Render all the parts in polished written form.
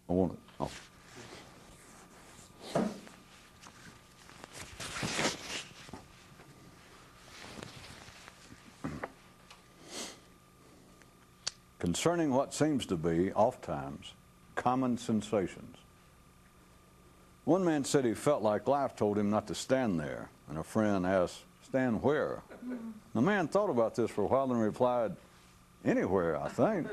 I want it. Oh. Concerning what seems to be, oftentimes, common sensations. One man said he felt like life told him not to stand there, and a friend asked, "Stand where?" The man thought about this for a while and replied, "Anywhere, I think."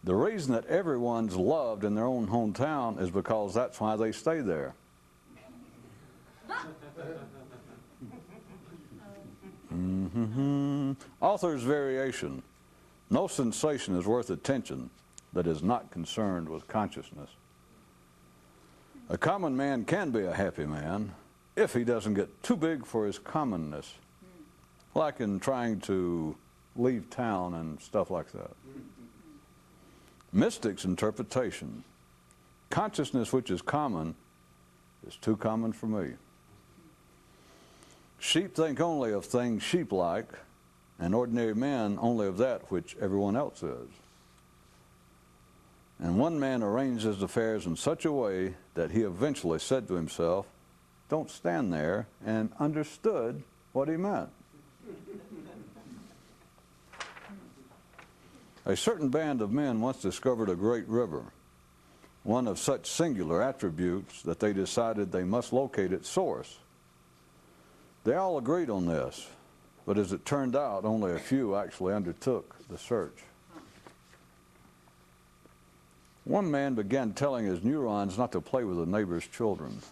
The reason that everyone's loved in their own hometown is because that's why they stay there. Author's variation. No sensation is worth attention that is not concerned with consciousness. A common man can be a happy man if he doesn't get too big for his commonness, like in trying to leave town and stuff like that. Mystic's interpretation. Consciousness which is common is too common for me. Sheep think only of things sheep-like, and ordinary men only of that which everyone else is. And one man arranged his affairs in such a way that he eventually said to himself, "Don't stand there," and understood what he meant. A certain band of men once discovered a great river, one of such singular attributes that they decided they must locate its source. They all agreed on this, but as it turned out, only a few actually undertook the search. One man began telling his neurons not to play with the neighbor's children.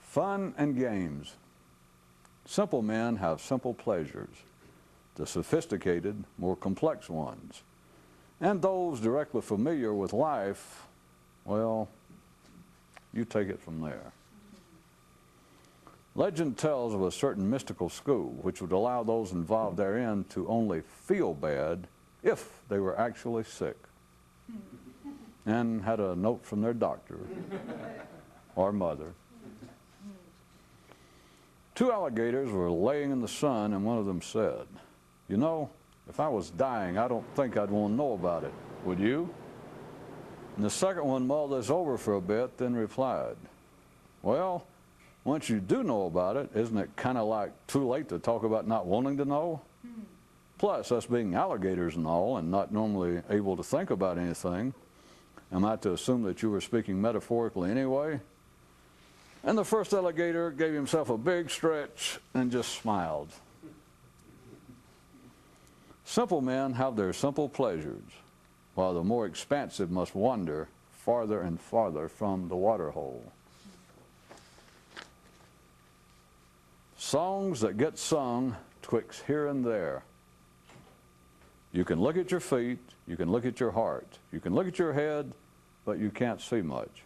Fun and games. Simple men have simple pleasures, the sophisticated, more complex ones. And those directly familiar with life, well, you take it from there. Legend tells of a certain mystical school which would allow those involved therein to only feel bad if they were actually sick and had a note from their doctor or mother. Two alligators were laying in the sun, and one of them said, "You know, if I was dying, I don't think I'd want to know about it. Would you?" And the second one mulled this over for a bit, then replied, "Well, once you do know about it, isn't it kind of like too late to talk about not wanting to know? Plus, us being alligators and all, and not normally able to think about anything, am I to assume that you were speaking metaphorically anyway?" And the first alligator gave himself a big stretch and just smiled. Simple men have their simple pleasures, while the more expansive must wander farther and farther from the water hole. Songs that get sung twixt here and there. You can look at your feet, you can look at your heart, you can look at your head, but you can't see much.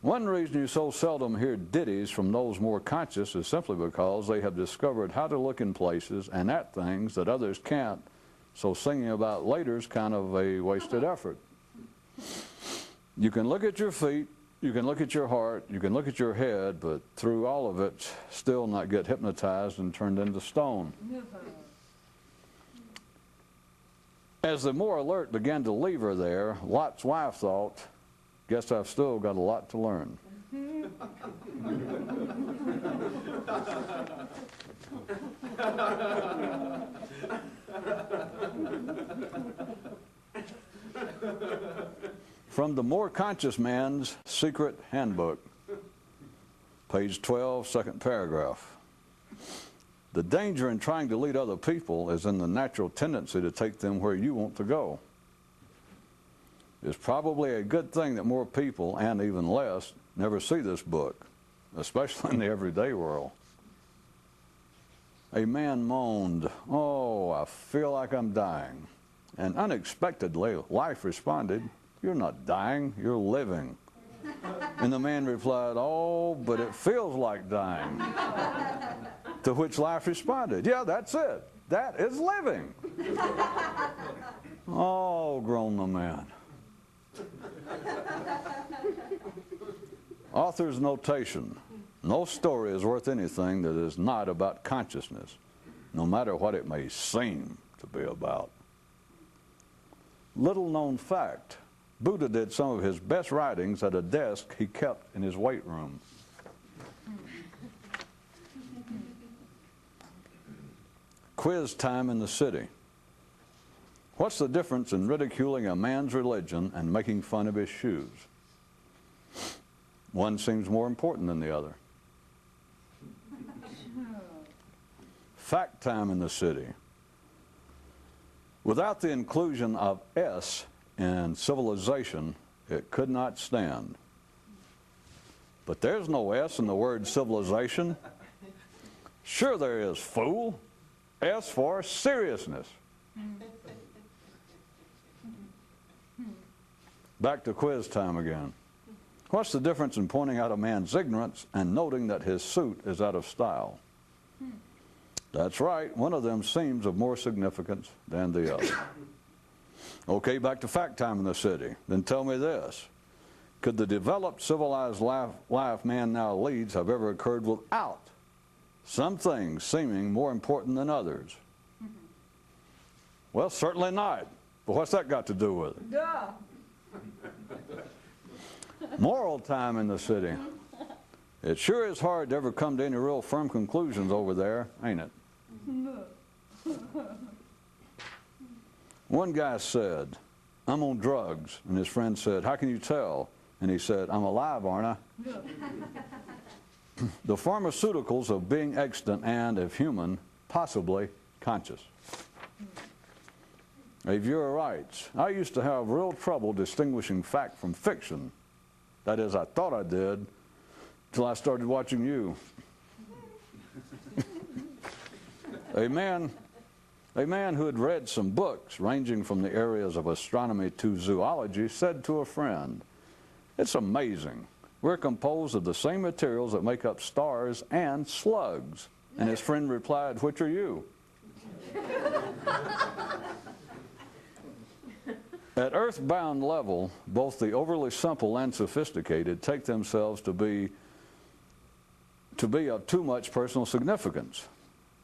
One reason you so seldom hear ditties from those more conscious is simply because they have discovered how to look in places and at things that others can't, so singing about later is kind of a wasted effort. You can look at your feet, you can look at your heart, you can look at your head, but through all of it, still not get hypnotized and turned into stone. As the more alert began to leave her there, Lot's wife thought, "Guess I've still got a lot to learn." From the More Conscious Man's Secret Handbook, page 12, second paragraph. The danger in trying to lead other people is in the natural tendency to take them where you want to go. It's probably a good thing that more people, and even less, never see this book, especially in the everyday world. A man moaned, "Oh, I feel like I'm dying." And unexpectedly, life responded, "You're not dying, you're living." And the man replied, "Oh, but it feels like dying." To which life responded, "Yeah, that's it. That is living." "Oh," groaned the man. Author's notation. No story is worth anything that is not about consciousness, no matter what it may seem to be about. Little known fact, Buddha did some of his best writings at a desk he kept in his weight room. Quiz time in the city. What's the difference in ridiculing a man's religion and making fun of his shoes? One seems more important than the other. Fact time in the city. Without the inclusion of S in civilization, it could not stand. But there's no S in the word civilization. Sure there is, fool. S for seriousness. Back to quiz time again. What's the difference in pointing out a man's ignorance and noting that his suit is out of style? That's right, one of them seems of more significance than the other. Okay, back to fact time in the city. Then tell me this. Could the developed, civilized life man now leads have ever occurred without some things seeming more important than others? Well, certainly not. But what's that got to do with it? Duh. Moral time in the city. It sure is hard to ever come to any real firm conclusions over there, ain't it? One guy said, I'm on drugs. And his friend said, how can you tell? And he said, I'm alive, aren't I? The pharmaceuticals of being extant and, if human, possibly conscious. A viewer writes, I used to have real trouble distinguishing fact from fiction. That is, I thought I did, till I started watching you. A man who had read some books ranging from the areas of astronomy to zoology said to a friend, it's amazing. We're composed of the same materials that make up stars and slugs. And his friend replied, which are you? At earthbound level, both the overly simple and sophisticated take themselves to be of too much personal significance,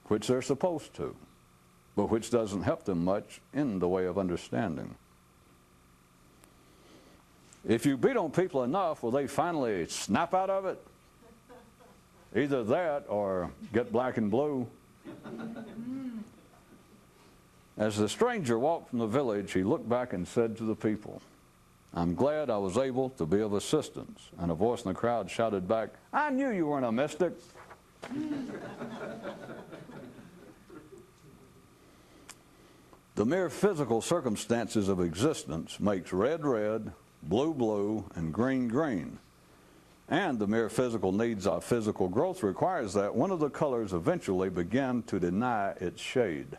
which they're supposed to, but which doesn't help them much in the way of understanding. If you beat on people enough, will they finally snap out of it? Either that or get black and blue. As the stranger walked from the village, he looked back and said to the people, I'm glad I was able to be of assistance. And a voice in the crowd shouted back, I knew you weren't a mystic. The mere physical circumstances of existence makes red red, blue blue, and green green. And the mere physical needs of physical growth requires that one of the colors eventually begin to deny its shade.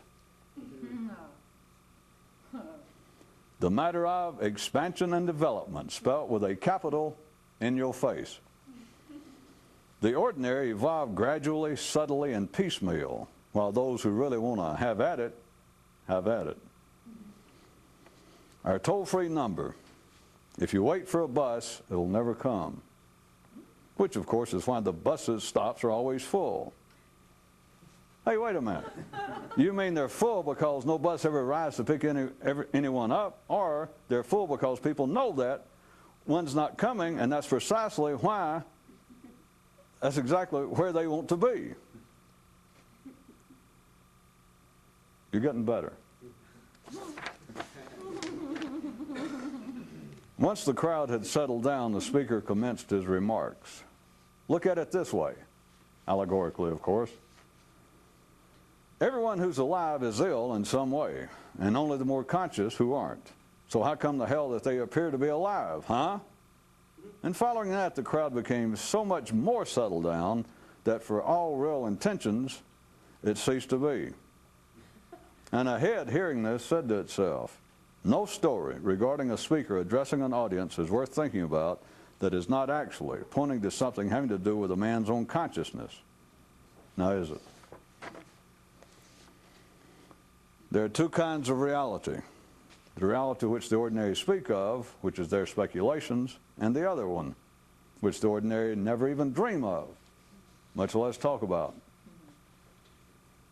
The matter of expansion and development, spelt with a capital in your face. The ordinary evolve gradually, subtly, and piecemeal, while those who really want to have at it, have at it. Our toll-free number, if you wait for a bus, it'll never come. Which, of course, is why the buses' stops are always full. Hey, wait a minute. You mean they're full because no bus ever arrives to pick anyone up, or they're full because people know that one's not coming, and that's precisely why, that's exactly where they want to be. You're getting better. Once the crowd had settled down, the speaker commenced his remarks. Look at it this way, allegorically, of course. Everyone who's alive is ill in some way, and only the more conscious who aren't. So how come the hell that they appear to be alive, huh? And following that, the crowd became so much more settled down that for all real intentions, it ceased to be. And a head hearing this said to itself, no story regarding a speaker addressing an audience is worth thinking about that is not actually pointing to something having to do with a man's own consciousness. Now is it? There are two kinds of reality. The reality which the ordinary speak of, which is their speculations, and the other one, which the ordinary never even dream of, much less talk about,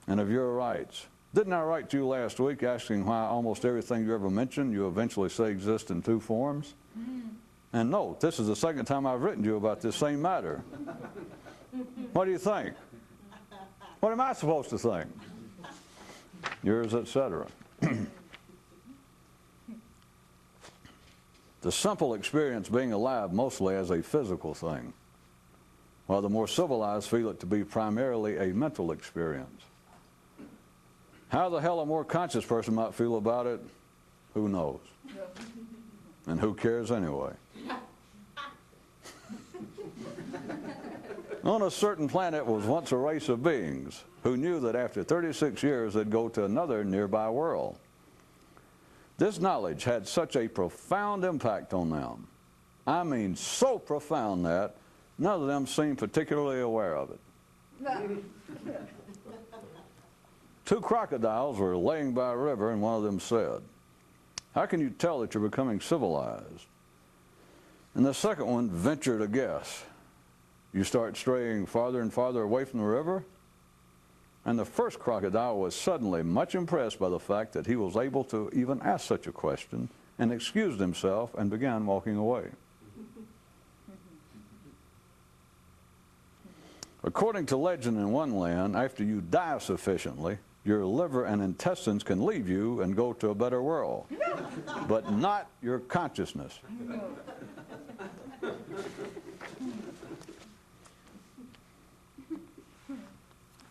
and of your rights. Didn't I write to you last week asking why almost everything you ever mention you eventually say exists in two forms? And no, this is the second time I've written to you about this same matter. What do you think? What am I supposed to think? Yours, etc. The simple experience being alive mostly as a physical thing, while the more civilized feel it to be primarily a mental experience. How the hell a more conscious person might feel about it, who knows? And who cares anyway? On a certain planet was once a race of beings who knew that after 36 years they'd go to another nearby world. This knowledge had such a profound impact on them. I mean, so profound that none of them seemed particularly aware of it. Two crocodiles were laying by a river, and one of them said, "How can you tell that you're becoming civilized?" And the second one ventured a guess. "You start straying farther and farther away from the river?" And the first crocodile was suddenly much impressed by the fact that he was able to even ask such a question, and excused himself and began walking away. According to legend in one land, after you die sufficiently, your liver and intestines can leave you and go to a better world, but not your consciousness.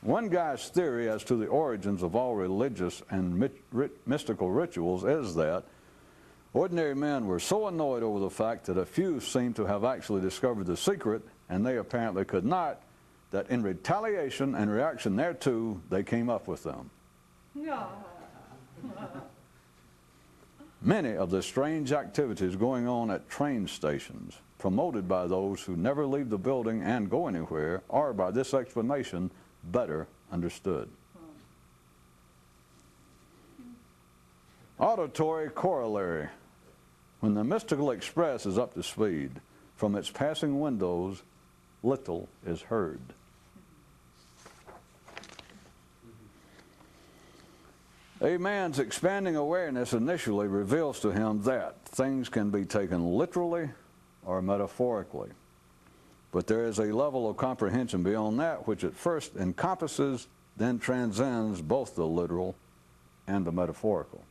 One guy's theory as to the origins of all religious and mystical rituals is that ordinary men were so annoyed over the fact that a few seemed to have actually discovered the secret, and they apparently could not, that in retaliation and reaction thereto, they came up with them. Many of the strange activities going on at train stations, promoted by those who never leave the building and go anywhere, are, by this explanation, better understood. Auditory corollary. When the mystical express is up to speed, from its passing windows, little is heard. A man's expanding awareness initially reveals to him that things can be taken literally or metaphorically. But there is a level of comprehension beyond that which at first encompasses, then transcends both the literal and the metaphorical.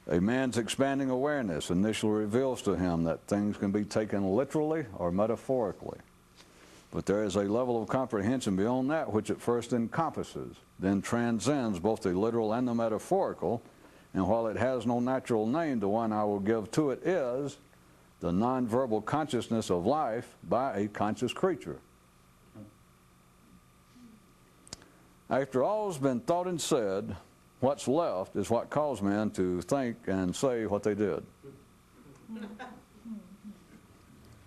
A man's expanding awareness initially reveals to him that things can be taken literally or metaphorically. But there is a level of comprehension beyond that which at first encompasses, then transcends both the literal and the metaphorical, and while it has no natural name, the one I will give to it is the nonverbal consciousness of life by a conscious creature. After all's been thought and said, what's left is what caused men to think and say what they did.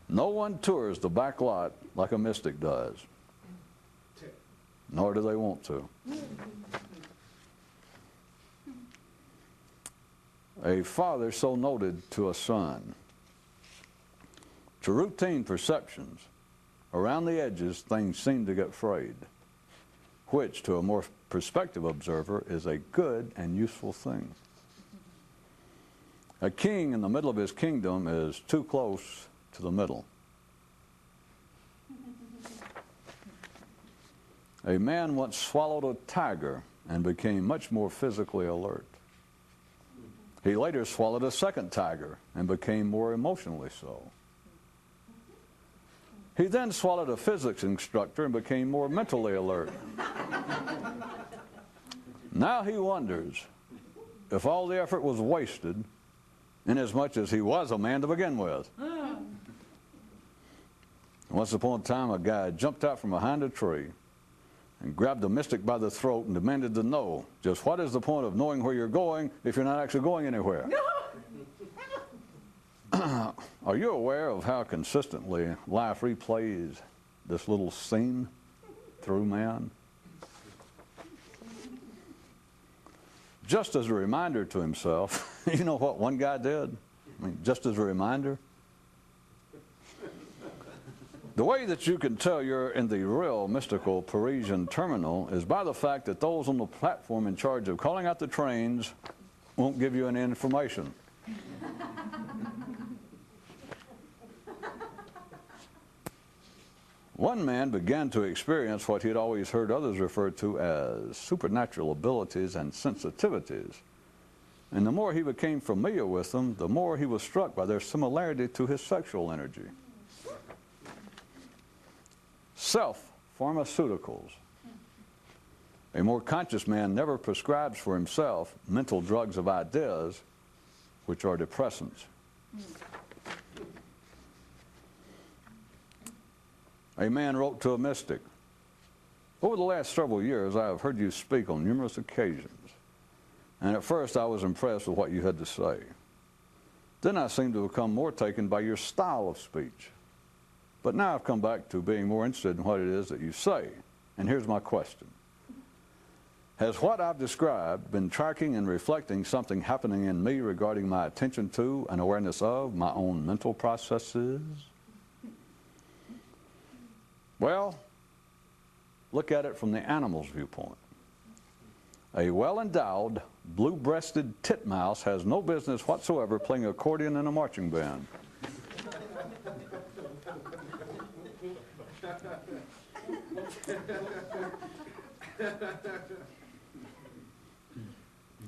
No one tours the back lot like a mystic does, nor do they want to. A father so noted to a son, to routine perceptions, around the edges things seem to get frayed, which to a more perspective observer is a good and useful thing. A king in the middle of his kingdom is too close to the middle. A man once swallowed a tiger and became much more physically alert. He later swallowed a second tiger and became more emotionally so. He then swallowed a physics instructor and became more mentally alert. Now he wonders if all the effort was wasted, inasmuch as he was a man to begin with. Once upon a time, a guy jumped out from behind a tree and grabbed the mystic by the throat and demanded to know just what is the point of knowing where you're going if you're not actually going anywhere. Are you aware of how consistently life replays this little scene through man? Just as a reminder to himself, you know what one guy did? I mean, just as a reminder. The way that you can tell you're in the real mystical Parisian terminal is by the fact that those on the platform in charge of calling out the trains won't give you any information. One man began to experience what he had always heard others refer to as supernatural abilities and sensitivities. And the more he became familiar with them, the more he was struck by their similarity to his sexual energy. Self-pharmaceuticals. A more conscious man never prescribes for himself mental drugs of ideas, which are depressants. A man wrote to a mystic, "Over the last several years, I have heard you speak on numerous occasions, and at first I was impressed with what you had to say. Then I seemed to become more taken by your style of speech. But now I've come back to being more interested in what it is that you say, and here's my question. Has what I've described been tracking and reflecting something happening in me regarding my attention to and awareness of my own mental processes?" Well, look at it from the animal's viewpoint. A well-endowed, blue-breasted titmouse has no business whatsoever playing accordion in a marching band.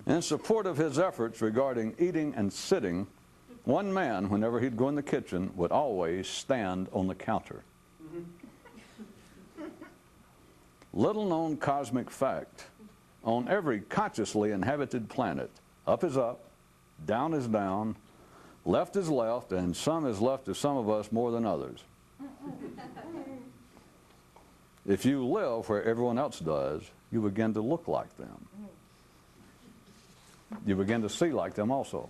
In support of his efforts regarding eating and sitting, one man, whenever he'd go in the kitchen, would always stand on the counter. Little known cosmic fact, on every consciously inhabited planet, up is up, down is down, left is left, and some is left to some of us more than others. If you live where everyone else does, you begin to look like them. You begin to see like them also.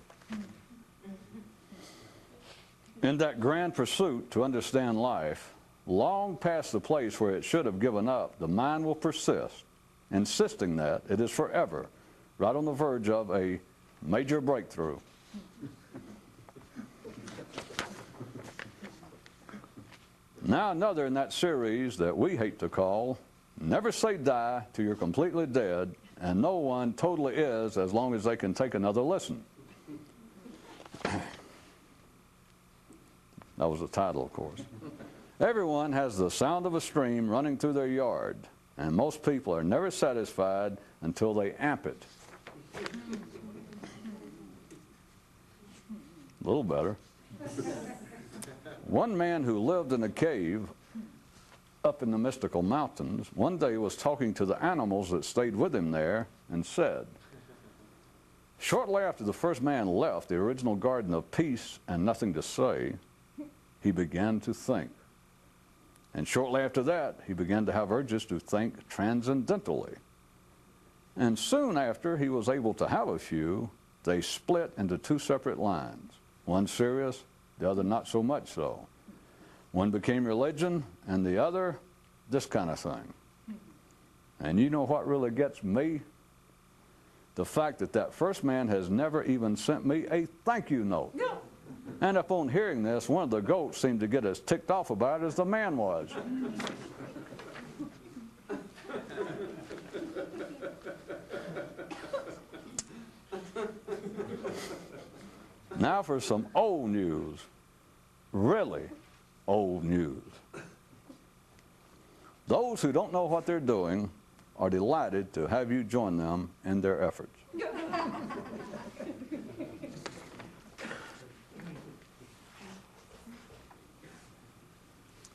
In that grand pursuit to understand life, long past the place where it should have given up, the mind will persist, insisting that it is forever, right on the verge of a major breakthrough. Now another in that series that we hate to call, Never Say Die Till You're Completely Dead, and no one totally is as long as they can take another listen. That was the title, of course. Everyone has the sound of a stream running through their yard, and most people are never satisfied until they amp it. A little better. One man who lived in a cave up in the mystical mountains one day was talking to the animals that stayed with him there and said, shortly after the first man left the original garden of peace and nothing to say, he began to think. And shortly after that, he began to have urges to think transcendentally. And soon after he was able to have a few, they split into two separate lines. One serious, the other not so much so. One became religion, and the other, this kind of thing. And you know what really gets me? The fact that that first man has never even sent me a thank you note. No. And upon hearing this, one of the goats seemed to get as ticked off about it as the man was. Now for some old news. Really old news. Those who don't know what they're doing are delighted to have you join them in their efforts.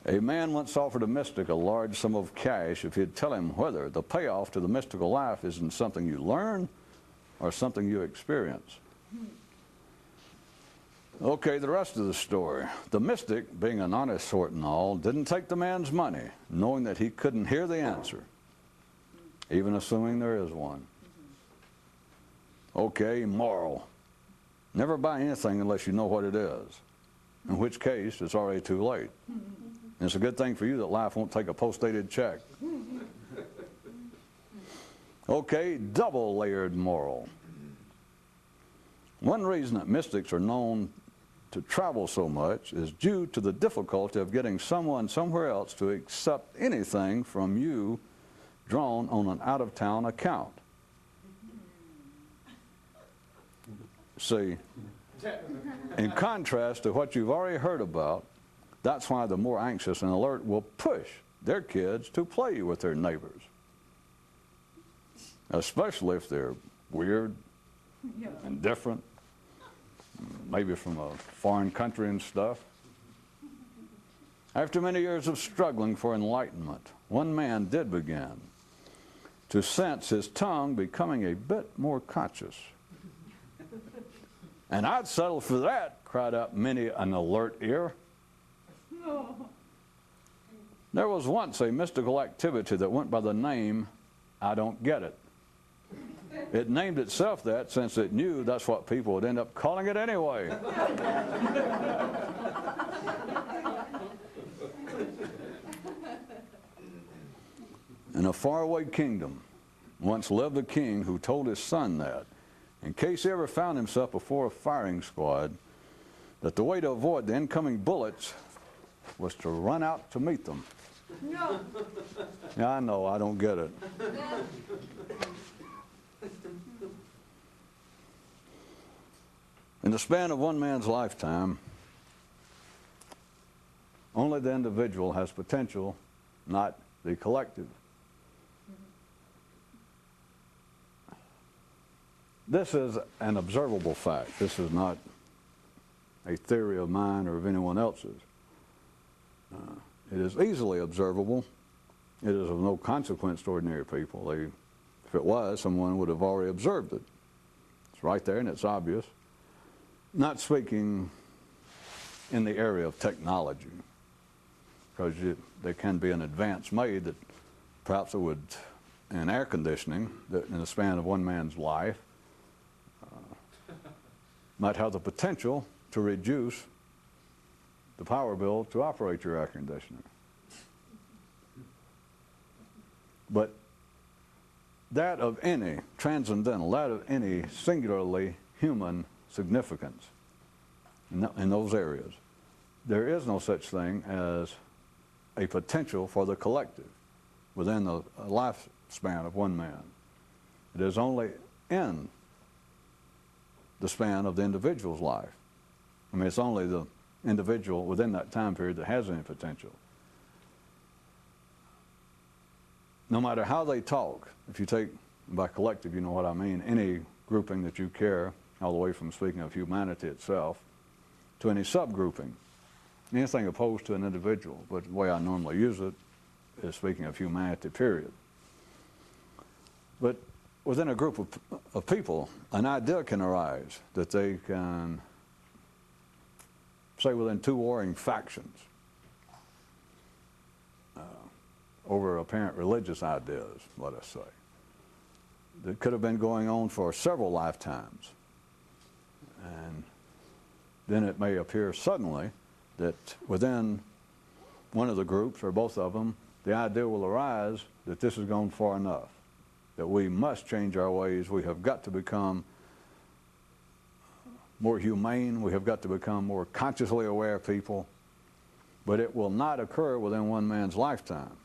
A man once offered a mystic a large sum of cash if he'd tell him whether the payoff to the mystical life isn't something you learn or something you experience. Okay, the rest of the story. The mystic, being an honest sort and all, didn't take the man's money, knowing that he couldn't hear the answer, even assuming there is one. Okay, moral. Never buy anything unless you know what it is, in which case it's already too late. And it's a good thing for you that life won't take a post-dated check. Okay, double-layered moral. One reason that mystics are known to travel so much is due to the difficulty of getting someone somewhere else to accept anything from you drawn on an out-of-town account. See, in contrast to what you've already heard about, that's why the more anxious and alert will push their kids to play with their neighbors, especially if they're weird and different, maybe from a foreign country and stuff. After many years of struggling for enlightenment, one man did begin to sense his tongue becoming a bit more conscious. And I'd settle for that, cried out many an alert ear. There was once a mystical activity that went by the name, I don't get it. It named itself that since it knew that's what people would end up calling it anyway. In a faraway kingdom, once lived a king who told his son that, in case he ever found himself before a firing squad, that the way to avoid the incoming bullets was to run out to meet them. No. Yeah, I know, I don't get it. In the span of one man's lifetime, only the individual has potential, not the collective. This is an observable fact. This is not a theory of mine or of anyone else's. It is easily observable. It is of no consequence to ordinary people. If it was, someone would have already observed it. It's right there and it's obvious. Not speaking in the area of technology, because there can be an advance made that perhaps it would, in air conditioning, that in the span of one man's life, might have the potential to reduce the power bill to operate your air conditioner. But that of any transcendental, that of any singularly human significance in those areas, there is no such thing as a potential for the collective within the lifespan of one man. It is only in the span of the individual's life. I mean, it's only the individual within that time period that has any potential. No matter how they talk, if you take, by collective, you know what I mean, any grouping that you care, all the way from speaking of humanity itself, to any subgrouping, anything opposed to an individual, but the way I normally use it is speaking of humanity, period. But within a group of people, an idea can arise that they can, say within two warring factions, over apparent religious ideas, let us say, that could have been going on for several lifetimes. And then it may appear suddenly that within one of the groups, or both of them, the idea will arise that this has gone far enough, that we must change our ways, we have got to become more humane, we have got to become more consciously aware people, but it will not occur within one man's lifetime.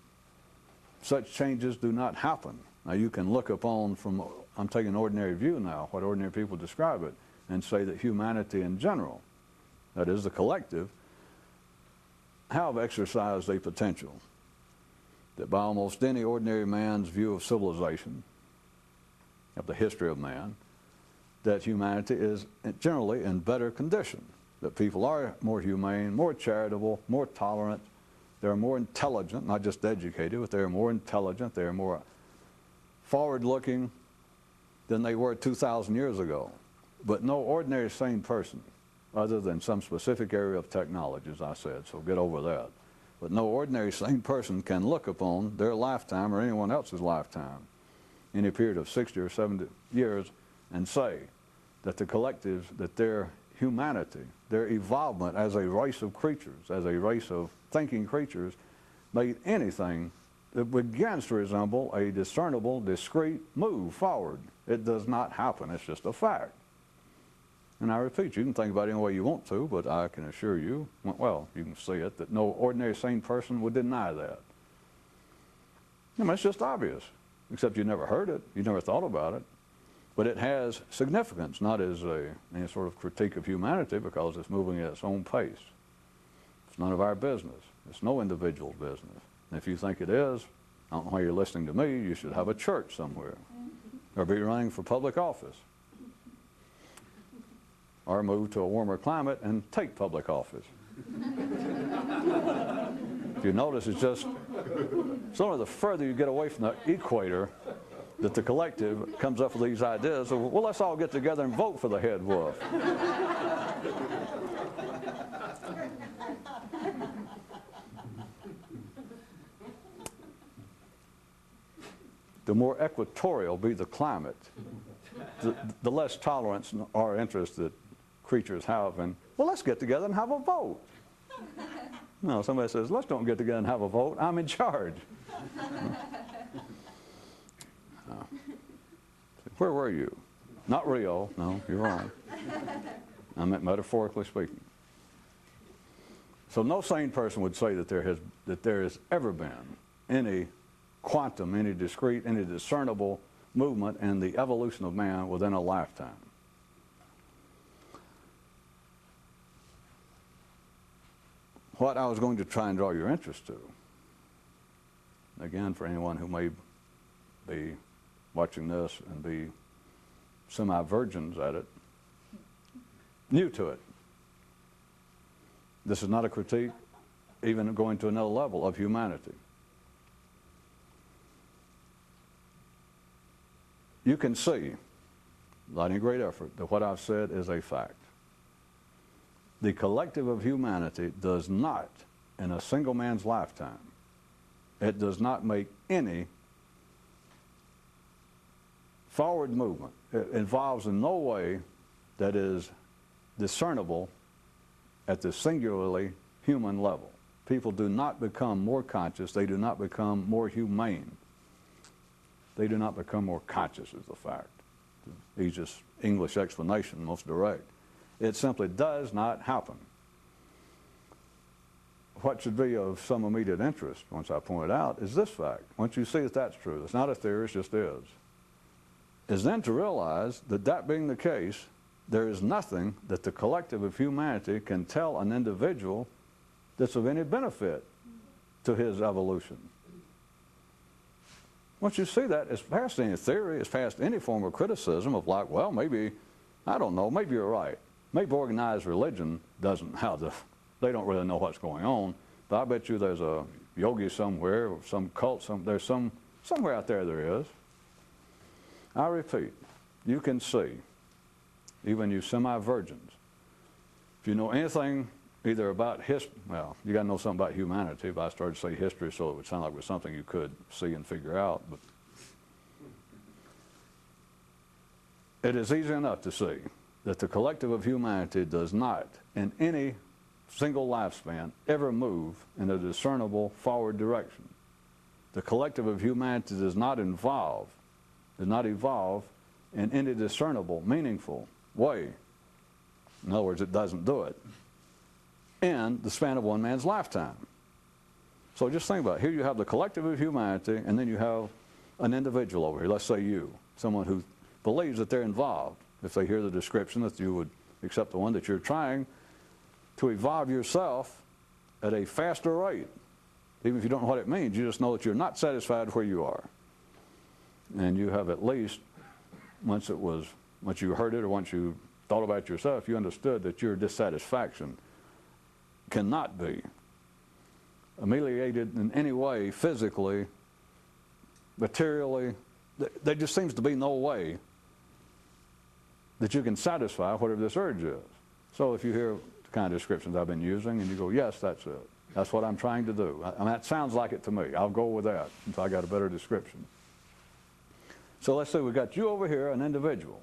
Such changes do not happen. Now you can look upon from, I'm taking an ordinary view now, what ordinary people describe it, and say that humanity in general, that is the collective, have exercised a potential that by almost any ordinary man's view of civilization, of the history of man, that humanity is generally in better condition, that people are more humane, more charitable, more tolerant, they're more intelligent, not just educated, but they're more intelligent, they're more forward-looking than they were 2,000 years ago. But no ordinary sane person, other than some specific area of technology, as I said, so get over that. But no ordinary sane person can look upon their lifetime or anyone else's lifetime, any period of 60 or 70 years, and say that the collectives, that their humanity, their evolvement as a race of creatures, as a race of thinking creatures, made anything that begins to resemble a discernible, discrete move forward. It does not happen. It's just a fact. And I repeat, you can think about it any way you want to, but I can assure you, well, you can see it, that no ordinary sane person would deny that. I mean, it's just obvious, except you never heard it, you never thought about it. But it has significance, not as any sort of critique of humanity, because it's moving at its own pace. It's none of our business. It's no individual's business. And if you think it is, I don't know why you're listening to me, you should have a church somewhere, or be running for public office, or move to a warmer climate and take public office. If you notice, it's just, it's only the further you get away from the equator that the collective comes up with these ideas of, well, let's all get together and vote for the head wolf. The more equatorial be the climate, the less tolerance or interest that creatures have in, well, let's get together and have a vote. No, somebody says, let's don't get together and have a vote. I'm in charge. Where were you? Not Rio. No, you're wrong. I meant metaphorically speaking. So no sane person would say that there has ever been any quantum, any discrete, any discernible movement in the evolution of man within a lifetime. What I was going to try and draw your interest to, again, for anyone who may be watching this and be semi-virgins at it, new to it. This is not a critique, even going to another level, of humanity. You can see, without any great effort, that what I've said is a fact. The collective of humanity does not, in a single man's lifetime, it does not make any forward movement. It involves in no way that is discernible at the singularly human level. People do not become more conscious. They do not become more humane. They do not become more conscious, is the fact. The easiest English explanation, most direct. It simply does not happen. What should be of some immediate interest, once I point it out, is this fact. Once you see that that's true, it's not a theory, it just is then to realize that that being the case, there is nothing that the collective of humanity can tell an individual that's of any benefit to his evolution. Once you see that, it's past any theory, it's past any form of criticism of like, well, maybe, I don't know, maybe you're right. Maybe organized religion doesn't have they don't really know what's going on, but I bet you there's a yogi somewhere, or some cult, somewhere out there there is. I repeat, you can see, even you semi-virgins, if you know anything either about history, well, you got to know something about humanity. If I started to say history, so it would sound like it was something you could see and figure out. But it is easy enough to see that the collective of humanity does not, in any single lifespan, ever move in a discernible forward direction. The collective of humanity does not evolve in any discernible, meaningful way. In other words, it doesn't do it in the span of one man's lifetime. So just think about it. Here you have the collective of humanity, and then you have an individual over here, let's say you, someone who believes that they're involved. If they hear the description, that you would accept the one that you're trying to evolve yourself at a faster rate. Even if you don't know what it means, you just know that you're not satisfied where you are. And you have at least, once you heard it or once you thought about it yourself, you understood that your dissatisfaction cannot be ameliorated in any way, physically, materially. There just seems to be no way that you can satisfy whatever this urge is. So if you hear the kind of descriptions I've been using and you go, yes, that's it. That's what I'm trying to do. I mean, that sounds like it to me. I'll go with that until I got a better description. So let's say we've got you over here, an individual,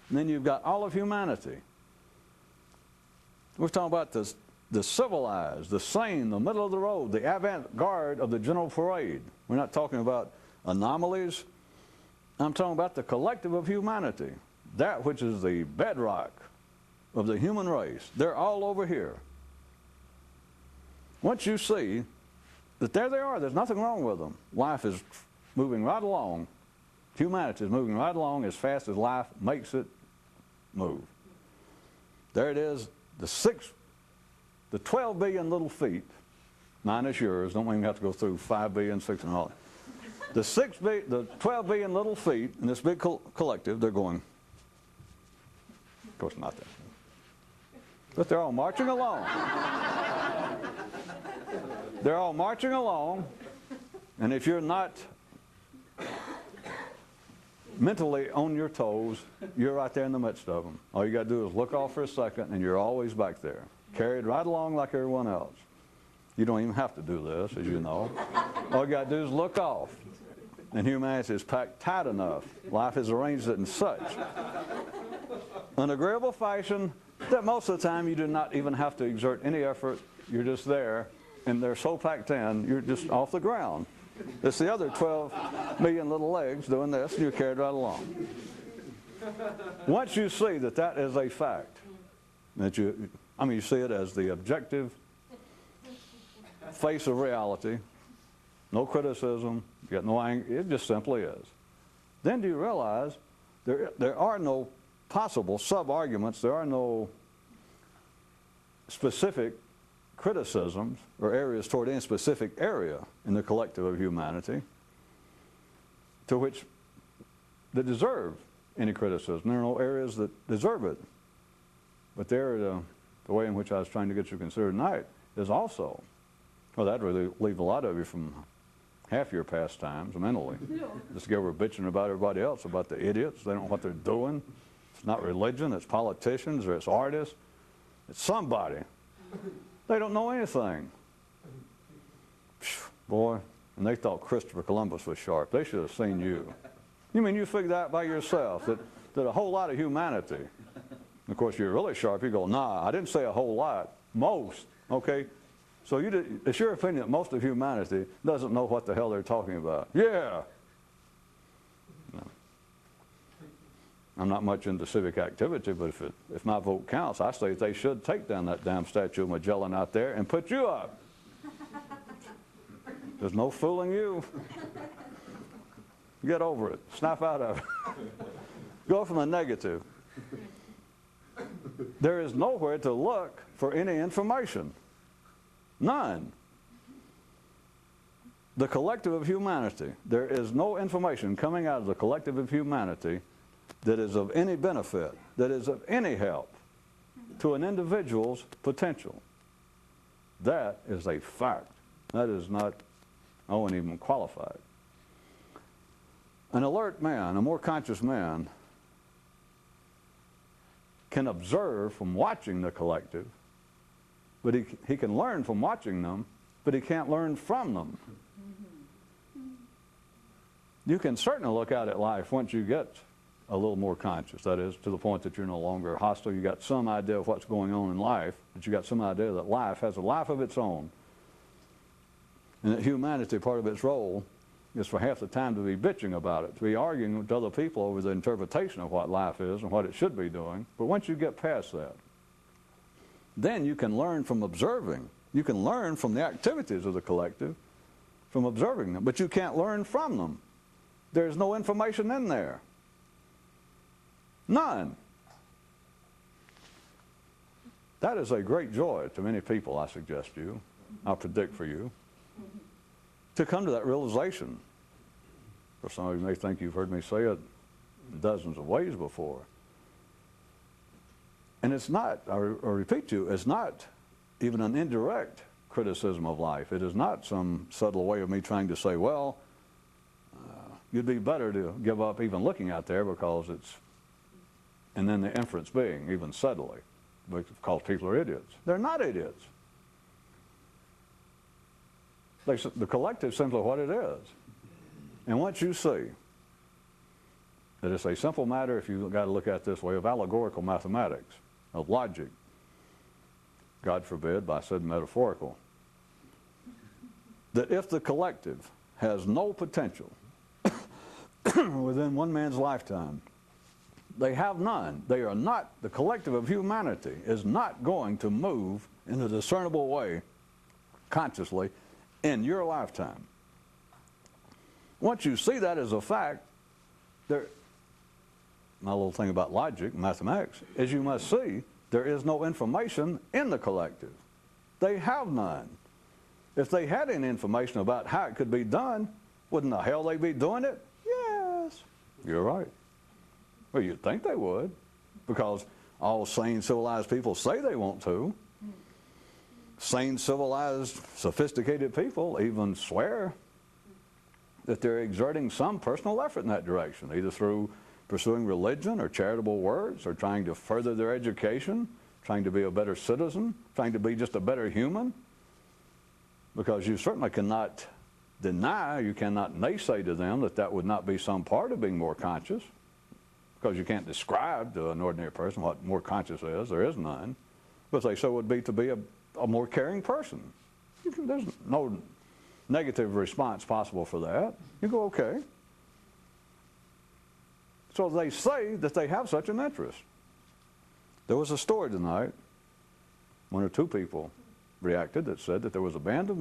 and then you've got all of humanity. We're talking about the civilized, the sane, the middle of the road, the avant-garde of the general parade. We're not talking about anomalies. I'm talking about the collective of humanity, that which is the bedrock of the human race, they're all over here. Once you see that there they are, there's nothing wrong with them. Life is moving right along. Humanity is moving right along as fast as life makes it move. There it is, the 12 billion little feet, mine is yours, don't even have to go through 5 billion, 6 and all. The 12 billion little feet in this big collective, they're going, of course not that, but they're all marching along. They're all marching along, and if you're not mentally on your toes, you're right there in the midst of them. All you got to do is look off for a second, and you're always back there, carried right along like everyone else. You don't even have to do this, as you know. All you got to do is look off. And humanity is packed tight enough. Life has arranged it in such an agreeable fashion that most of the time you do not even have to exert any effort. You're just there, and they're so packed in, you're just off the ground. It's the other 12 million little legs doing this, and you're carried right along. Once you see that that is a fact, that you see it as the objective face of reality, no criticism, you got no anger, it just simply is. Then do you realize there are no possible sub-arguments, there are no specific criticisms or areas toward any specific area in the collective of humanity to which that deserve any criticism. There are no areas that deserve it. But there, the way in which I was trying to get you to consider tonight is also, well, that'd really leave a lot of you from half your pastimes mentally. Just go over bitching about everybody else, about the idiots. They don't know what they're doing. It's not religion, it's politicians, or it's artists. It's somebody. They don't know anything. Boy, and they thought Christopher Columbus was sharp. They should have seen you. You mean you figured out by yourself that a whole lot of humanity, of course you're really sharp, you go, nah, I didn't say a whole lot, most, okay? So it's your opinion that most of humanity doesn't know what the hell they're talking about. Yeah. No. I'm not much into civic activity, but if my vote counts, I say they should take down that damn statue of Magellan out there and put you up. There's no fooling you. Get over it. Snap out of it. Go from the negative. There is nowhere to look for any information. None. The collective of humanity, there is no information coming out of the collective of humanity that is of any benefit, that is of any help to an individual's potential. That is a fact. That is not, I wouldn't even qualify it. An alert man, a more conscious man, can observe from watching the collective, but he can learn from watching them, but he can't learn from them. You can certainly look out at life once you get a little more conscious, that is, to the point that you're no longer hostile. You got some idea of what's going on in life, but you got some idea that life has a life of its own, and that humanity, part of its role, is for half the time to be bitching about it, to be arguing with other people over the interpretation of what life is and what it should be doing. But once you get past that, then you can learn from observing. You can learn from the activities of the collective, from observing them, but you can't learn from them. There's no information in there. None. That is a great joy to many people, I suggest you, I'll predict for you, to come to that realization. For some of you may think you've heard me say it dozens of ways before. And it's not, I repeat to you, it's not even an indirect criticism of life. It is not some subtle way of me trying to say, well, you'd be better to give up even looking out there because it's, and then the inference being, even subtly, because people are idiots. They're not idiots. The collective is simply what it is. And once you see that it's a simple matter, if you've got to look at it this way, of allegorical mathematics, of logic, God forbid, but I said metaphorical, that if the collective has no potential within one man's lifetime They have none. They are not, the collective of humanity is not going to move in a discernible way, consciously, in your lifetime. Once you see that as a fact, my little thing about logic, mathematics, is you must see there is no information in the collective. They have none. If they had any information about how it could be done, wouldn't the hell they be doing it? Yes. You're right. Well, you'd think they would, because all sane, civilized people say they want to. Sane, civilized, sophisticated people even swear that they're exerting some personal effort in that direction, either through pursuing religion or charitable works, or trying to further their education, trying to be a better citizen, trying to be just a better human. Because you certainly cannot deny, you cannot naysay to them that that would not be some part of being more conscious, because you can't describe to an ordinary person what more conscious is. There is none. But they say would be to be a more caring person. There's no negative response possible for that. You go, okay. So they say that they have such an interest. There was a story tonight, one or two people reacted, that said that there was a band of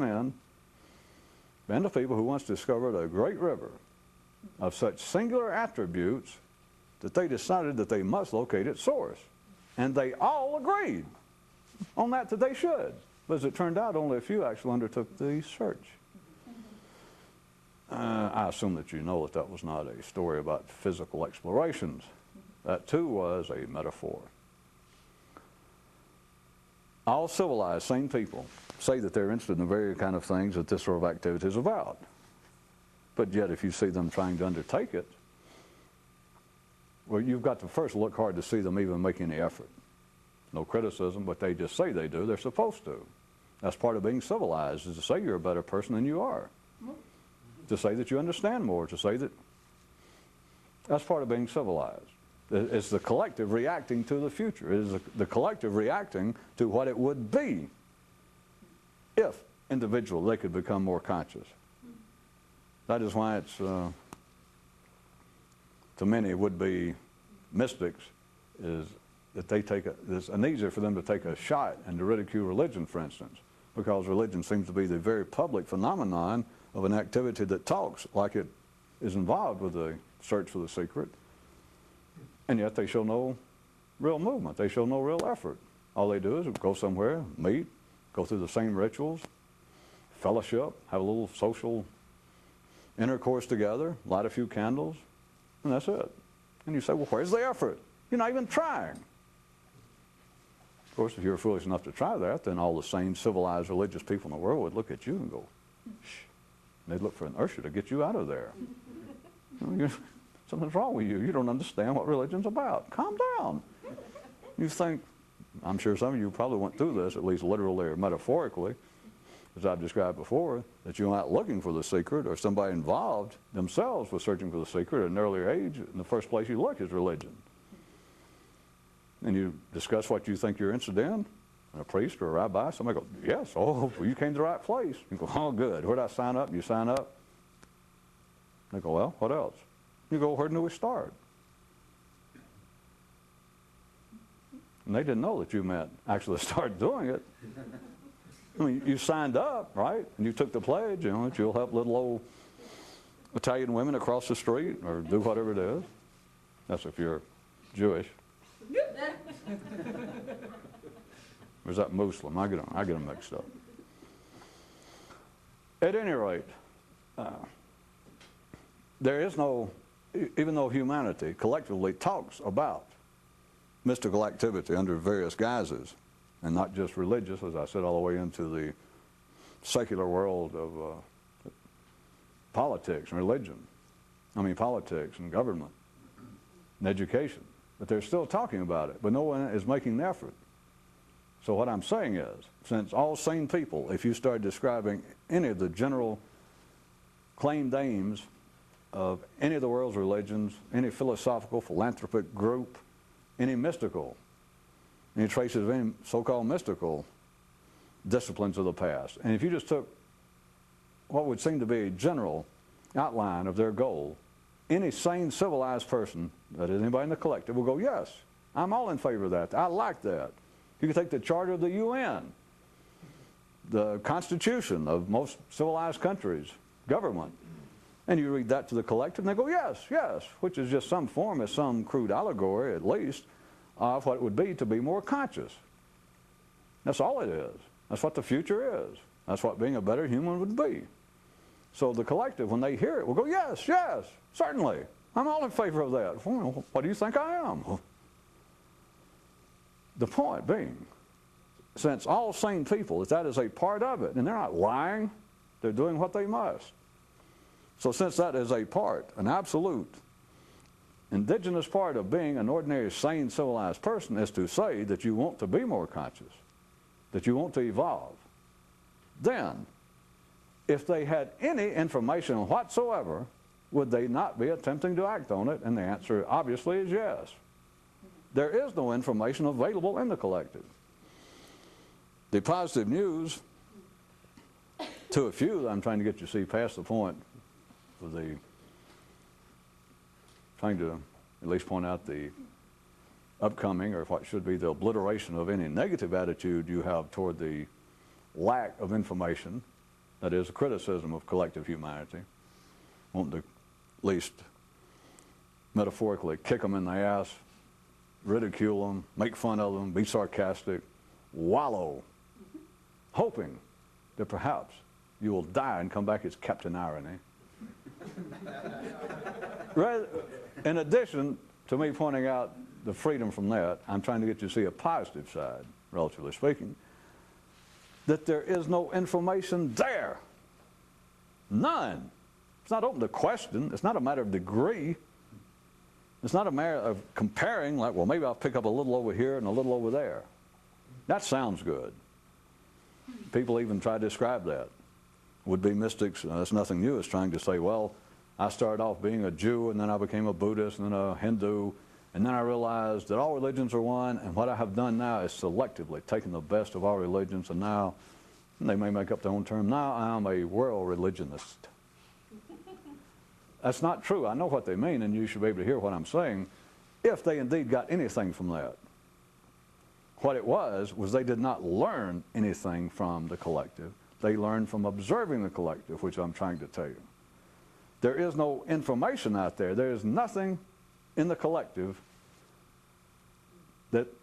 people who once discovered a great river of such singular attributes that they decided that they must locate its source. And they all agreed on that they should. But as it turned out, only a few actually undertook the search. I assume that you know that was not a story about physical explorations. That too was a metaphor. All civilized, sane people say that they're interested in the very kind of things that this sort of activity is about. But yet if you see them trying to undertake it, well, you've got to first look hard to see them even make any effort. No criticism, but they just say they do. They're supposed to. That's part of being civilized, is to say you're a better person than you are. To say that you understand more, to say that that's part of being civilized. It's the collective reacting to the future. It is the collective reacting to what it would be if individually they could become more conscious. That is why it's, to many would-be mystics, is that it's easier for them to take a shot and to ridicule religion, for instance, because religion seems to be the very public phenomenon of an activity that talks like it is involved with the search for the secret, and yet they show no real movement. They show no real effort. All they do is go somewhere, meet, go through the same rituals, fellowship, have a little social intercourse together, light a few candles, and that's it. And you say, well, where's the effort? You're not even trying. Of course, if you're foolish enough to try that, then all the sane, civilized, religious people in the world would look at you and go, shh. And they'd look for inertia to get you out of there. Something's wrong with you. You don't understand what religion's about. Calm down. You think, I'm sure some of you probably went through this, at least literally or metaphorically, as I've described before, that you're not looking for the secret, or somebody involved themselves with searching for the secret at an earlier age. And the first place you look is religion. And you discuss what you think you're interested in, and a priest or a rabbi, somebody goes, yes, oh, well, you came to the right place. You go, oh, good. Where did I sign up? You sign up. They go, well, what else? You go, where do we start? And they didn't know that you meant actually start doing it. I mean, you signed up, right? And you took the pledge, that you'll help little old Italian women across the street or do whatever it is. That's if you're Jewish. Or is that Muslim? I get them mixed up. At any rate, there is no, even though humanity collectively talks about mystical activity under various guises, and not just religious, as I said, all the way into the secular world of politics and religion. Politics and government and education. But they're still talking about it, but no one is making the effort. So what I'm saying is, since all sane people, if you start describing any of the general claimed aims of any of the world's religions, any philosophical, philanthropic group, any mystical, any traces of any so-called mystical disciplines of the past, and if you just took what would seem to be a general outline of their goal, any sane, civilized person, that is anybody in the collective, will go, yes, I'm all in favor of that. I like that. You can take the Charter of the UN, the Constitution of most civilized countries, government, and you read that to the collective, and they go, yes, yes, which is just some form of some crude allegory, at least, of what it would be to be more conscious. That's all it is. That's what the future is. That's what being a better human would be. So the collective, when they hear it, will go, yes, yes, certainly. I'm all in favor of that. Well, what do you think I am? The point being, since all sane people, that is a part of it, and they're not lying, they're doing what they must. So since that is a part, an absolute, indigenous part of being an ordinary, sane, civilized person is to say that you want to be more conscious, that you want to evolve, then, if they had any information whatsoever, would they not be attempting to act on it? And the answer obviously is yes. There is no information available in the collective. The positive news, to a few, I'm trying to get you to see past the point of the, trying to at least point out the upcoming, or what should be the obliteration of any negative attitude you have toward the lack of information, that is a criticism of collective humanity, wanting to at least metaphorically kick them in the ass, ridicule them, make fun of them, be sarcastic, wallow, hoping that perhaps you will die and come back as Captain Irony. In addition to me pointing out the freedom from that, I'm trying to get you to see a positive side, relatively speaking, that there is no information there. None. It's not open to question. It's not a matter of degree. It's not a matter of comparing, like, well, maybe I'll pick up a little over here and a little over there. That sounds good. People even try to describe that. Would-be mystics, that's nothing new, is trying to say, well, I started off being a Jew, and then I became a Buddhist, and then a Hindu, and then I realized that all religions are one, and what I have done now is selectively taken the best of all religions, and now, and they may make up their own term, now I am a world religionist. That's not true. I know what they mean, and you should be able to hear what I'm saying, if they indeed got anything from that. What it was they did not learn anything from the collective. They learned from observing the collective, which I'm trying to tell you. There is no information out there. There is nothing in the collective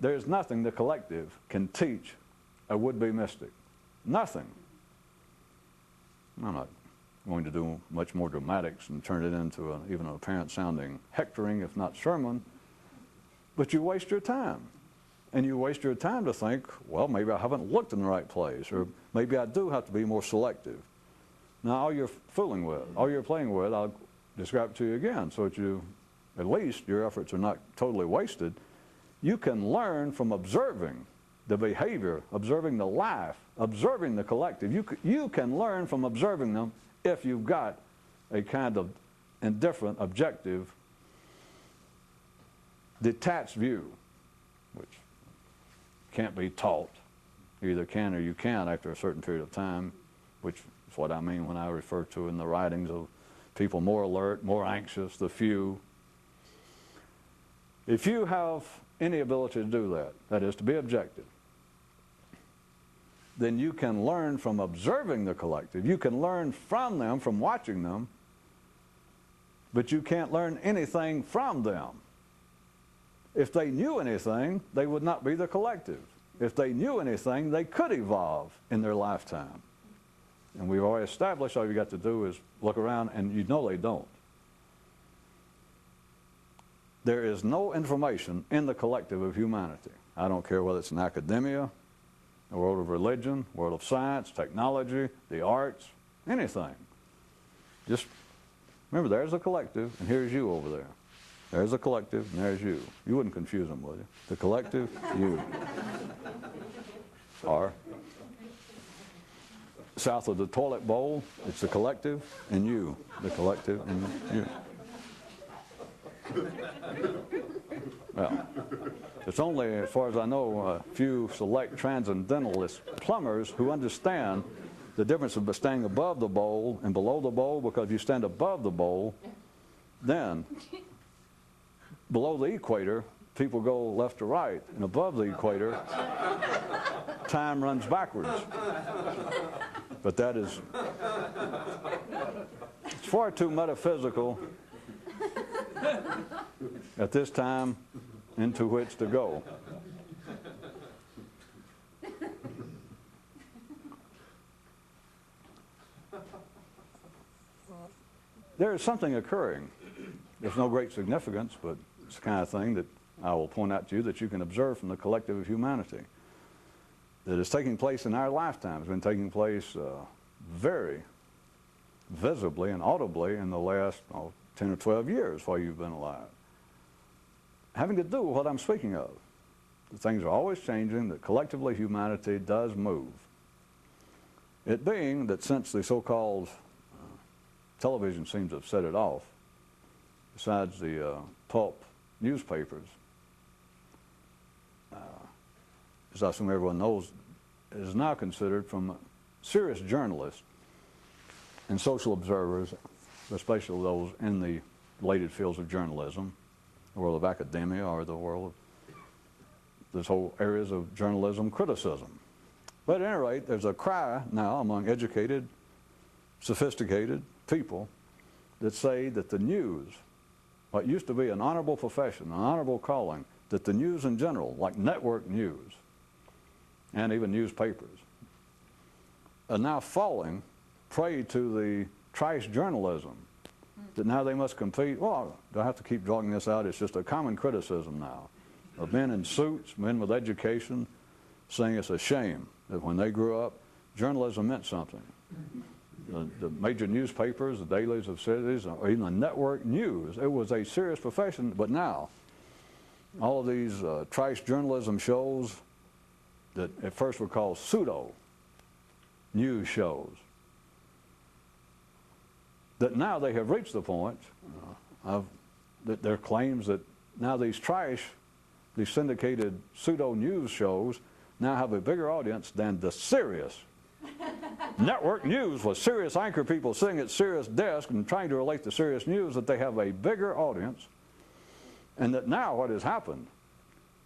there is nothing the collective can teach a would-be mystic. Nothing. I'm not going to do much more dramatics and turn it into even an apparent sounding hectoring, if not sermon, but you waste your time. And you waste your time to think, well, maybe I haven't looked in the right place, or maybe I do have to be more selective. Now, all you're fooling with, all you're playing with, I'll describe it to you again, so that you, at least, your efforts are not totally wasted. You can learn from observing the behavior, observing the life, observing the collective. You can learn from observing them if you've got a kind of indifferent, objective, detached view, which can't be taught. You either can or you can't after a certain period of time, which is what I mean when I refer to in the writings of people more alert, more anxious, the few. If you have any ability to do that, that is to be objective, then you can learn from observing the collective. You can learn from them, from watching them, but you can't learn anything from them. If they knew anything, they would not be the collective. If they knew anything, they could evolve in their lifetime. And we've already established all you got to do is look around, and you know they don't. There is no information in the collective of humanity. I don't care whether it's in academia, the world of religion, world of science, technology, the arts, anything. Just remember, there's a collective, and here's you over there. There's a collective, and there's you. You wouldn't confuse them, would you? The collective, you. Or, south of the toilet bowl, it's the collective and you. The collective and you. Well, it's only, as far as I know, a few select transcendentalist plumbers who understand the difference of staying above the bowl and below the bowl, because if you stand above the bowl, Then, below the equator, people go left to right, and above the equator, time runs backwards. But that is, it's far too metaphysical at this time into which to go. There is something occurring. There's no great significance, but it's the kind of thing that I will point out to you that you can observe from the collective of humanity. That is taking place in our lifetime. It's been taking place very visibly and audibly in the last 10 or 12 years while you've been alive. Having to do with what I'm speaking of. That things are always changing, that collectively humanity does move. It being that since the so-called television seems to have set it off, besides the pulp newspapers, as I assume everyone knows, it is now considered from serious journalists and social observers, especially those in the related fields of journalism, the world of academia or the world of this whole areas of journalism criticism. But at any rate, there's a cry now among educated, sophisticated people that say that the news, what used to be an honorable profession, an honorable calling, that the news in general, like network news and even newspapers, are now falling prey to the trash journalism, that now they must compete. Well, do I have to keep drawing this out? It's just a common criticism now of men in suits, men with education, saying it's a shame that when they grew up, journalism meant something. The major newspapers, the dailies of cities, or even the network news, it was a serious profession. But now, all of these trash journalism shows that at first were called pseudo news shows, that now they have reached the point that their claims that now these syndicated pseudo news shows now have a bigger audience than the serious network news with serious anchor people sitting at serious desks and trying to relate the serious news, that they have a bigger audience, and that now what has happened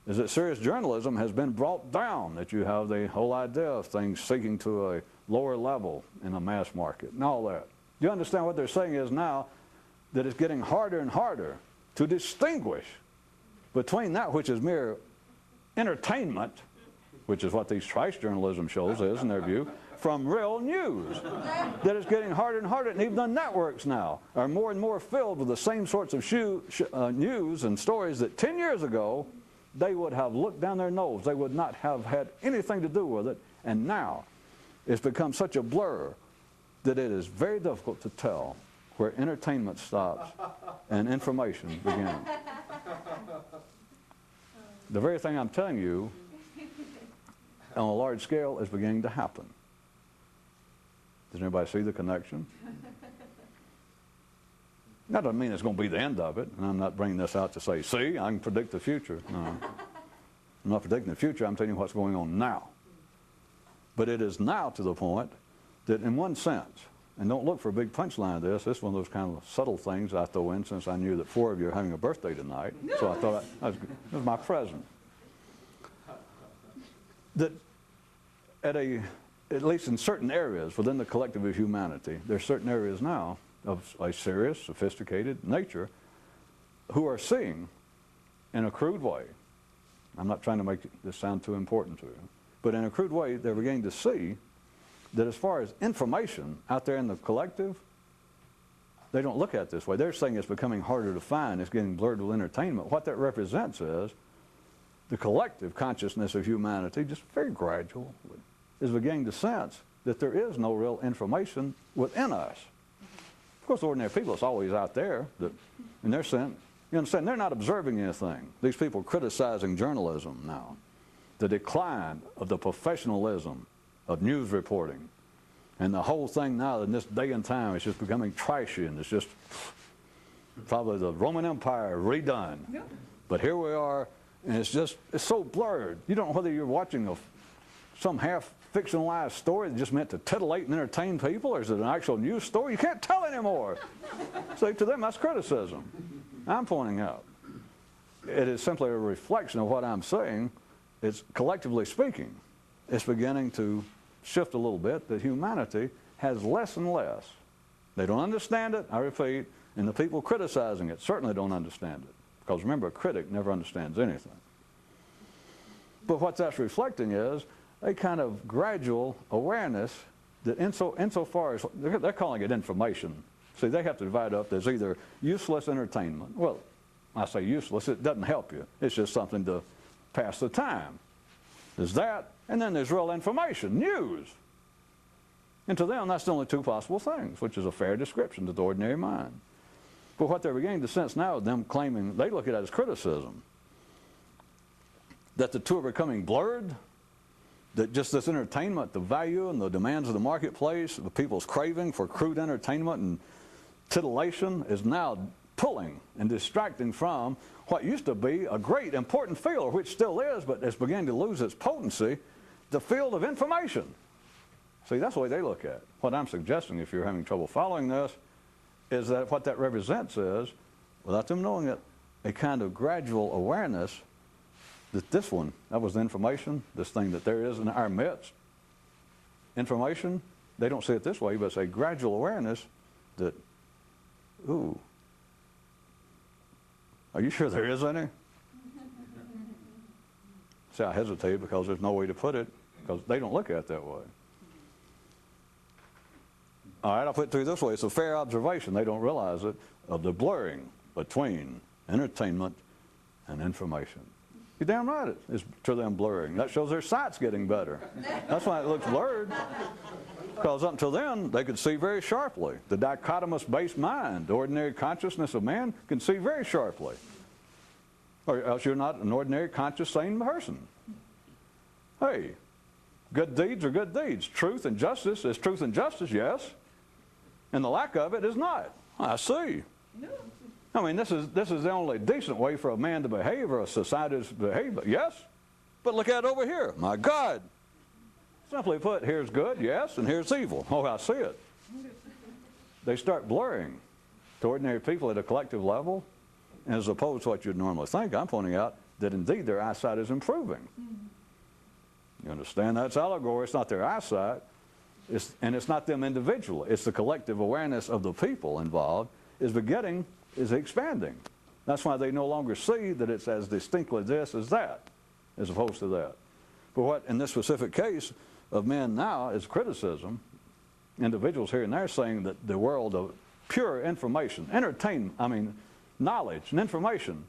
is that serious journalism has been brought down, that you have the whole idea of things sinking to a lower level in the mass market and all that. Do you understand what they're saying is now that it's getting harder and harder to distinguish between that which is mere entertainment, which is what these trash journalism shows is in their view, from real news. That it's getting harder and harder, and even the networks now are more and more filled with the same sorts of news and stories that 10 years ago they would have looked down their nose. They would not have had anything to do with it, and now it's become such a blur that it is very difficult to tell where entertainment stops and information begins. The very thing I'm telling you on a large scale is beginning to happen. Does anybody see the connection? That doesn't mean it's going to be the end of it, and I'm not bringing this out to say, see, I can predict the future. No. I'm not predicting the future, I'm telling you what's going on now. But it is now to the point that in one sense, and don't look for a big punchline of this is one of those kind of subtle things I throw in since I knew that 4 of you are having a birthday tonight, so I thought that was my present. That at least in certain areas within the collective of humanity, there are certain areas now of a serious, sophisticated nature who are seeing in a crude way, I'm not trying to make this sound too important to you, but in a crude way, they're beginning to see that as far as information out there in the collective, they don't look at it this way. They're saying it's becoming harder to find, it's getting blurred with entertainment. What that represents is the collective consciousness of humanity, just very gradual, is beginning to sense that there is no real information within us. Of course, ordinary people, it's always out there, in their sense. You understand, they're not observing anything. These people criticizing journalism now, the decline of the professionalism of news reporting, and the whole thing now in this day and time is just becoming trashy, and it's just probably the Roman Empire redone. Yeah. But here we are, and it's so blurred. You don't know whether you're watching some half fictionalized story that's just meant to titillate and entertain people, or is it an actual news story? You can't tell anymore. See, to them, that's criticism. I'm pointing out. It is simply a reflection of what I'm saying. It's collectively speaking. It's beginning to shift a little bit that humanity has less and less. They don't understand it, I repeat, and the people criticizing it certainly don't understand it. Because remember, a critic never understands anything. But what that's reflecting is a kind of gradual awareness that insofar as, they're calling it information. See, they have to divide up. There's either useless entertainment. Well, I say useless, it doesn't help you. It's just something to pass the time. There's that, and then there's real information, news. And to them, that's the only two possible things, which is a fair description to the ordinary mind. But what they're beginning to sense now, them claiming, they look at it as criticism, that the two are becoming blurred, that just this entertainment, the value and the demands of the marketplace, the people's craving for crude entertainment and titillation is now pulling and distracting from what used to be a great, important field, which still is, but it's beginning to lose its potency, the field of information. See, that's the way they look at it. What I'm suggesting, if you're having trouble following this, is that what that represents is, without them knowing it, a kind of gradual awareness that this one, that was the information, this thing that there is in our midst, information, they don't see it this way, but it's a gradual awareness that, ooh, are you sure there is any? See, I hesitate because there's no way to put it, because they don't look at it that way. All right, I'll put it through this way. It's a fair observation, they don't realize it, of the blurring between entertainment and information. You're damn right it's to them blurring. That shows their sight's getting better. That's why it looks blurred. Because up until then, they could see very sharply. The dichotomous-based mind, the ordinary consciousness of man, can see very sharply. Or else you're not an ordinary, conscious, sane person. Hey, good deeds are good deeds. Truth and justice is truth and justice, yes. And the lack of it is not. I see. I mean, this is the only decent way for a man to behave or a society to behave, yes. But look at it over here. My God. Simply put, here's good, yes, and here's evil. Oh, I see it. They start blurring to ordinary people at a collective level, as opposed to what you'd normally think. I'm pointing out that indeed their eyesight is improving. You understand? That's allegory. It's not their eyesight, and it's not them individually. It's the collective awareness of the people involved is expanding. That's why they no longer see that it's as distinctly this as that, as opposed to that. But what, in this specific case of men now, is criticism. Individuals here and there saying that the world of pure information, knowledge and information,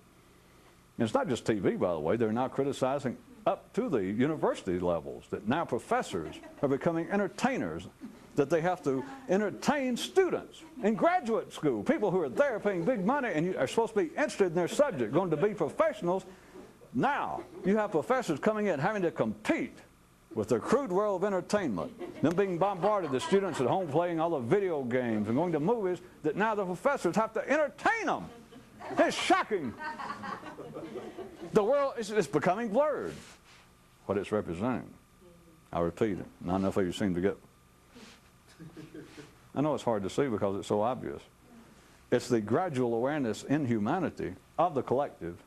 and it's not just TV, by the way, they're now criticizing up to the university levels, that now professors are becoming entertainers, that they have to entertain students in graduate school, people who are there paying big money and are supposed to be interested in their subject, going to be professionals. Now, you have professors coming in having to compete with their crude world of entertainment, them being bombarded, the students at home playing all the video games and going to movies, that now the professors have to entertain them. It's shocking. The world is becoming blurred, what it's representing. I repeat it. Not enough of you seem to get. I know it's hard to see because it's so obvious. It's the gradual awareness in humanity of the collective,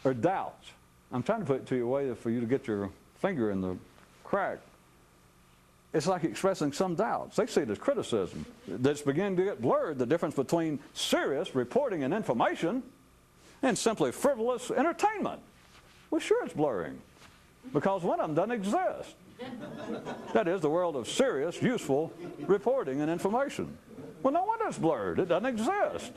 or doubts. I'm trying to put it to you a way for you to get your finger in the crack. It's like expressing some doubts. They see it as criticism. That's beginning to get blurred, the difference between serious reporting and information and simply frivolous entertainment. Well, sure it's blurring, because one of them doesn't exist. That is the world of serious, useful reporting and information. Well, no wonder it's blurred. It doesn't exist.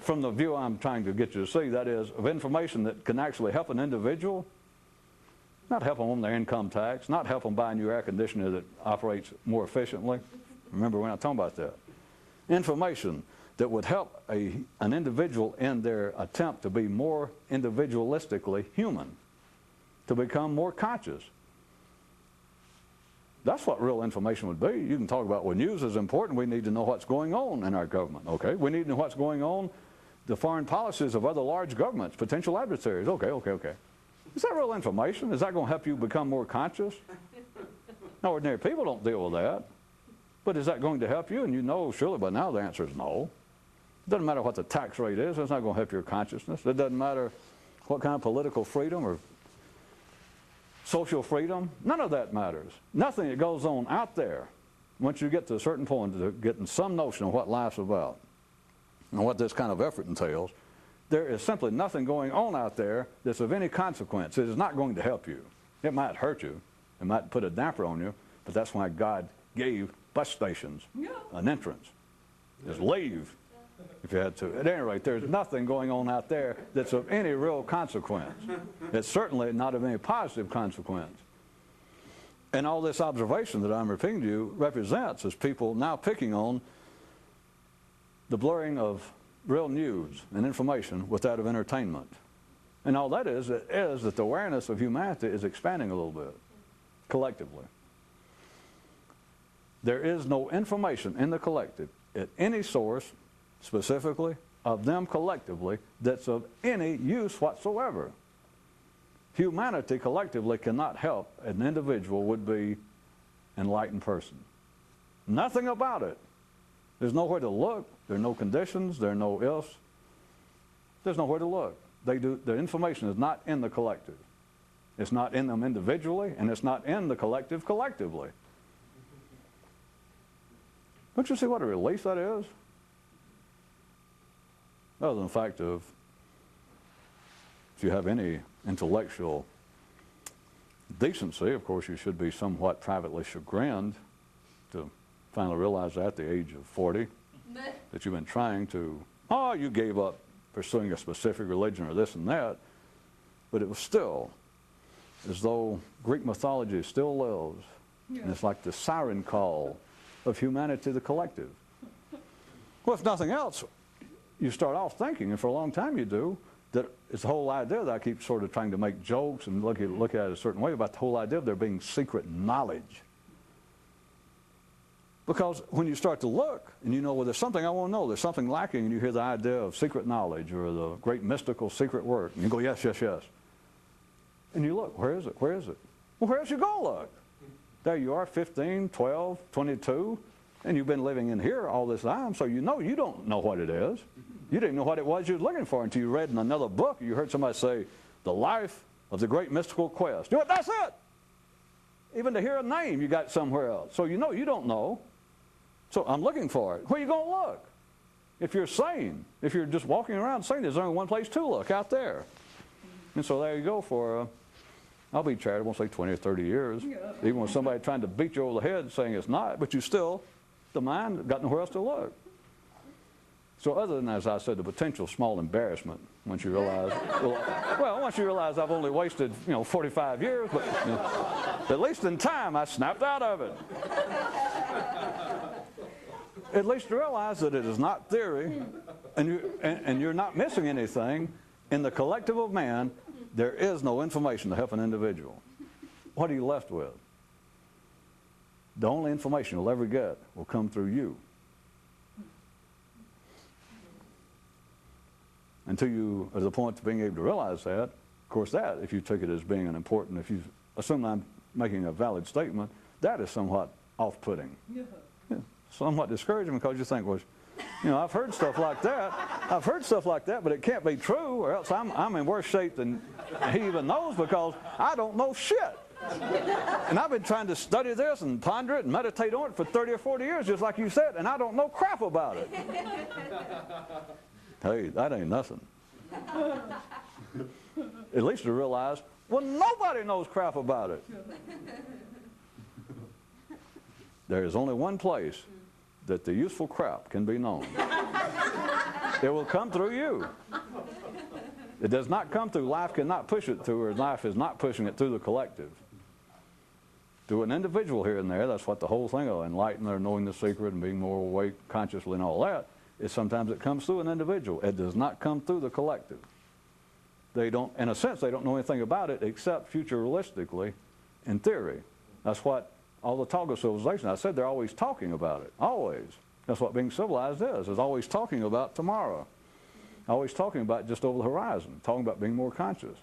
From the view I'm trying to get you to see, that is, of information that can actually help an individual, not help them on their income tax, not help them buy a new air conditioner that operates more efficiently. Remember, we're not talking about that. Information that would help an individual in their attempt to be more individualistically human, to become more conscious. That's what real information would be. You can talk about, well, news is important. We need to know what's going on in our government. Okay, we need to know what's going on, the foreign policies of other large governments, potential adversaries. Okay. Is that real information? Is that going to help you become more conscious? Now, ordinary people don't deal with that. But is that going to help you? And you know, surely by now the answer is no. It doesn't matter what the tax rate is. It's not going to help your consciousness. It doesn't matter what kind of political freedom or social freedom. None of that matters. Nothing that goes on out there, once you get to a certain point of getting some notion of what life's about and what this kind of effort entails, there is simply nothing going on out there that's of any consequence. It is not going to help you. It might hurt you. It might put a damper on you, but that's why God gave bus stations an entrance. Just leave if you had to. At any rate, there's nothing going on out there that's of any real consequence. It's certainly not of any positive consequence. And all this observation that I'm repeating to you represents as people now picking on the blurring of real news and information with that of entertainment. And all that is that the awareness of humanity is expanding a little bit, collectively. There is no information in the collective at any source, specifically, of them collectively, that's of any use whatsoever. Humanity collectively cannot help an individual would-be enlightened person. Nothing about it. There's nowhere to look. There are no conditions. There are no ifs. There's nowhere to look. The information is not in the collective. It's not in them individually, and it's not in the collective collectively. Don't you see what a relief that is? Other than the fact of, if you have any intellectual decency, of course you should be somewhat privately chagrined to finally realize that at the age of 40, that you've been trying to, you gave up pursuing a specific religion or this and that, but it was still as though Greek mythology still lives. Yeah. And it's like the siren call of humanity to the collective. Well, if nothing else, you start off thinking, and for a long time you do, that it's the whole idea that I keep sort of trying to make jokes and look at it a certain way about the whole idea of there being secret knowledge. Because when you start to look, and you know, well, there's something I want to know, there's something lacking, and you hear the idea of secret knowledge or the great mystical secret work, and you go, yes, yes, yes. And you look, where is it? Where is it? Well, where else you go look? There you are, 15, 12, 22, and you've been living in here all this time, so you know you don't know what it is. You didn't know what it was you were looking for until you read in another book, you heard somebody say, the life of the great mystical quest. You know what, that's it! Even to hear a name you got somewhere else. So you know you don't know. So I'm looking for it. Where are you going to look? If you're sane, if you're just walking around sane, there's only one place to look, out there. And so there you go for, I'll be charitable, say 20 or 30 years. Even with somebody trying to beat you over the head saying it's not, but you still, the mind, got nowhere else to look. So other than, as I said, the potential small embarrassment once you realize, well, once you realize I've only wasted, 45 years, but at least in time I snapped out of it. At least to realize that it is not theory, and you're not missing anything. In the collective of man, there is no information to help an individual. What are you left with? The only information you'll ever get will come through you. Until you are at the point of being able to realize that, of course that, if you take it as being an important, if you assume I'm making a valid statement, that is somewhat off-putting. Yeah. Somewhat discouraging because you think, well, I've heard stuff like that. I've heard stuff like that, but it can't be true, or else I'm in worse shape than he even knows because I don't know shit. And I've been trying to study this and ponder it and meditate on it for 30 or 40 years, just like you said, and I don't know crap about it. Hey, that ain't nothing. At least to realize, well, nobody knows crap about it. There is only one place that the useful crap can be known. It will come through you. It does not come through, life cannot push it through, or life is not pushing it through the collective. To an individual here and there, that's what the whole thing of enlightenment or knowing the secret and being more awake consciously and all that, is sometimes it comes through an individual. It does not come through the collective. They don't, in a sense, they don't know anything about it except futuristically in theory. That's what all the talk of civilization, I said they're always talking about it, always. That's what being civilized is always talking about tomorrow. Always talking about just over the horizon, talking about being more conscious.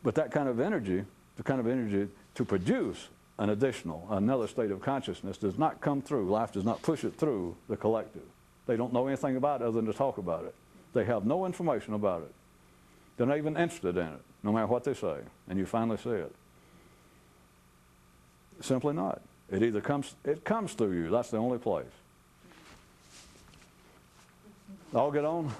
But that kind of energy, the kind of energy to produce another state of consciousness does not come through. Life does not push it through the collective. They don't know anything about it other than to talk about it. They have no information about it. They're not even interested in it, no matter what they say. And you finally see it. Simply not. It comes through you. That's the only place. All get on?